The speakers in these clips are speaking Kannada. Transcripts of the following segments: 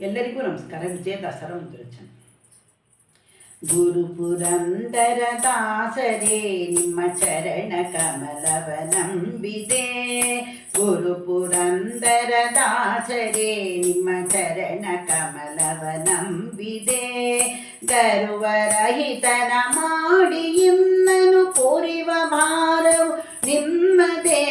ಎಲ್ಲರಿಗೂ ನಮಸ್ಕಾರ. ವಿಜಯದಾಸರ ಒಂದು ರಚನೆ. ಗುರು ಪುರಂದರ ದಾಸರೇ ನಿಮ್ಮ ಚರಣ ಕಮಲವ ನಂಬಿದೆ. ಗುರು ಪುರಂದರ ದಾಸರೇ ನಿಮ್ಮ ಚರಣ ಕಮಲವ ನಂಬಿದೆ. ಗರ್ವರಹಿತನ ಮಾಡಿ ಇನ್ನನು ಕೋರಿವ ಭಾರವು ನಿಮ್ಮದೇ.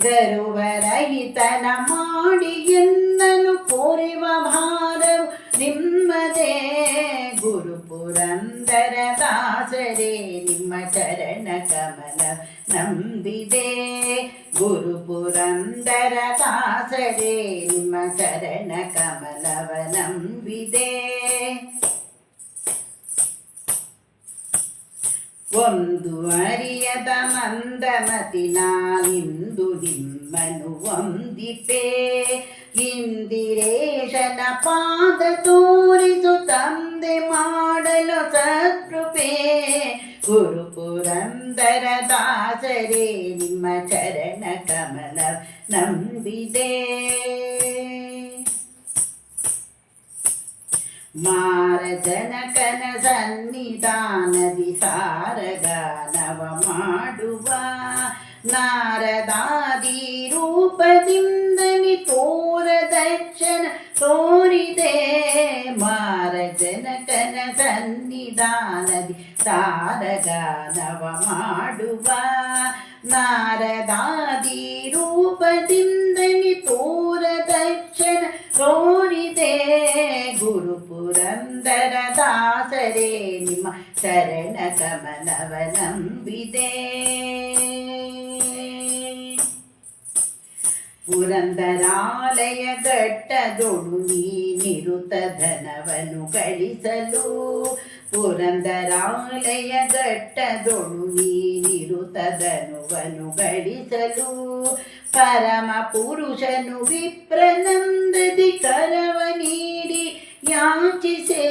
ಗರ್ವರಹಿತನ ಮಾಡಿ ಇನ್ನನು ಕೋರಿವ ಭಾರವು ನಿಮ್ಮದೇ. ಗುರು ಪುರಂದರ ದಾಸರೇ ನಿಮ್ಮ ಚರಣ ಕಮಲ ನಂಬಿದೆ. ಗುರು ಪುರಂದರ ದಾಸರೇ ನಿಮ್ಮ ಚರಣ ಕಮಲವ ನಂಬಿದೆ. ಒಂದು ಅರಿಯದ ಮಂದಮತಿ ನಾನಿಂದು ನಿಮ್ಮನು ವಂದಿಪೆ. ಇಂದಿರೇಶನ ಪಾದ ತೋರಿಸು ತಂದೆ ಮಾಡಲು ಸತ್ಕೃಪೆ. ಗುರು ಪುರಂದರ ದಾಸರೇ ನಿಮ್ಮ ಚರಣ ಕಮಲ ನಂಬಿದೆ. ಮಾರಜನಕನ ಸನ್ನಿಧಾನದಿ ಸಾರಗಾನವ ಮಾಡುವ ನಾರದಾದಿ ರೂಪದಿಂದನಿ ತೋರ ದರ್ಶನ ತೋರಿದೆ. ಮಾರಜನಕನ ಸನ್ನಿಧಾನದಿ ಸಾರಗಾನವ ಮಾಡುವ ನಾರದಾದಿ ರೂಪದಿಂದನಿ ತೋರ ದರ್ಶನ ತೋರಿದೆ. ಗುರು ಪುರಂದರ ದಾಸರೇ ನಿಮ್ಮ ಚರಣ ಕಮಲವ ನಂಬಿದೆ. ಪುರಂದರಾಲಯ ಘಟ್ಟದೊಳು ನೀನಿರುತ ಧನವನ್ನು ಗಳಿಸಲು. ಪುರಂದರಾಲಯ ಘಟ್ಟದೊಳು ನೀನಿರುತ ಧನವನ್ನು ಗಳಿಸಲು. ಪರಮ ಪುರುಷನು ವಿಪ್ರನಂದದಿ ಕರವ ನೀಡಿ ಯಾಚಿಸೆ.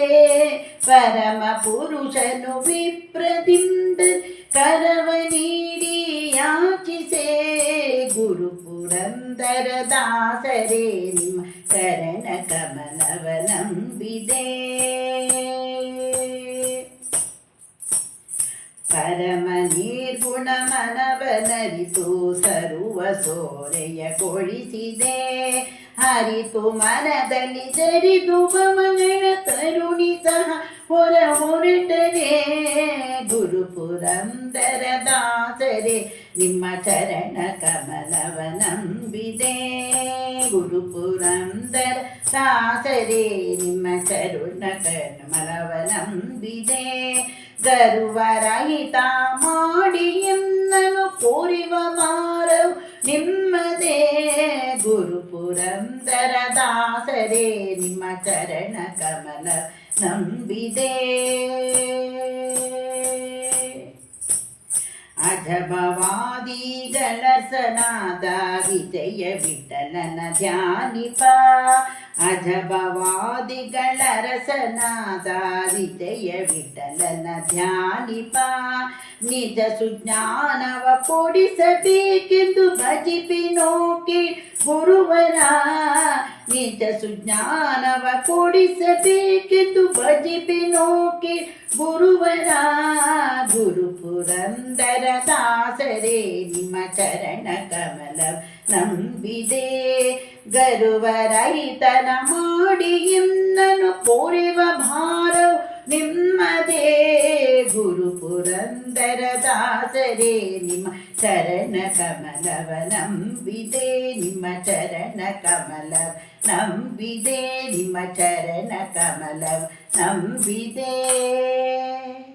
ಪರಮ ಪುರುಷನು ವಿಪ್ರದಿಂದ ಕರವ ನೀಡಿ ಯಾಚಿಸೆ. ಗುರು ಪುರಂದರ ದಾಸರೇ ನಿಮ್ಮ ಚರಣ ಕಮಲವ ನಂಬಿದೆ. ಪರಮ ನಿರ್ಗುಣ ಮನವನರಿತು ಸರ್ವ ಸೋರೆಯಗೊಳಿಸಿದೆ. ಹರಿತು ಮನದಲ್ಲಿ ಜರಿದು ಭವಗಳ ತರುಣಿ ಸಹ ಹೊರ ಹೊರಟರೆ. ಗುರು ಪುರಂದರ ದಾಸರೇ ನಿಮ್ಮ ಚರಣ ಕಮಲವ ನಂಬಿದೆ. ಗುರು ಪುರಂದರ ದಾಸರೇ ನಿಮ್ಮ ಚರಣ ಕಮಲವ ನಂಬಿದೆ. ಗರ್ವರಹಿತ ಮಾಡಿ ಎನ್ನನು ಕೋರಿವ ಮಾರವು ನಿಮ್ಮದೇ. ಗುರು ಪುರಂದರ ದಾಸರೇ ನಿಮ್ಮ ಚರಣ ಕಮಲ ನಂಬಿದೆ. ಅಜಭವಾದಿಗಳ ಸನಾದ ವಿಜಯ ವಿಠಲನ ಧ್ಯಾನಿಪ. ಅಜಭವಾದಿಗಳ ರಸನಾದ ವಿಜಯ ವಿಠಲನ ಧ್ಯಾನಿಪ. ನಿಜ ಸುಜ್ಞಾನವ ಕೊಡಿಸಬೇಕೆಂದು ಭಜಿಪಿನೋಕೆ ಗುರುವರ. ನಿಜ ಸುಜ್ಞಾನವ ಕೊಡಿಸಬೇಕೆಂದು ಭಜಿಪಿನೋಕೆ ಗುರುವರ. ಗುರು ಪುರಂದರ ದಾಸರೇ ನಿಮ್ಮ ಚರಣ ಕಮಲ ನಂಬಿದೆ. ಗರ್ವರಹಿತನ ಮಾಡಿ ಇನ್ನನು ಕೋರಿವ ಭಾರವು ನಿಮ್ಮದೇ. ಗುರು ಪುರಂದರ ದಾಸರೇ ನಿಮ್ಮ ಚರಣ ಕಮಲವ ನಂಬಿದೆ. ನಿಮ್ಮ ಚರಣ ಕಮಲ ನಂಬಿದೆ. ನಿಮ್ಮ ಚರಣ ಕಮಲ ನಂಬಿದೆ.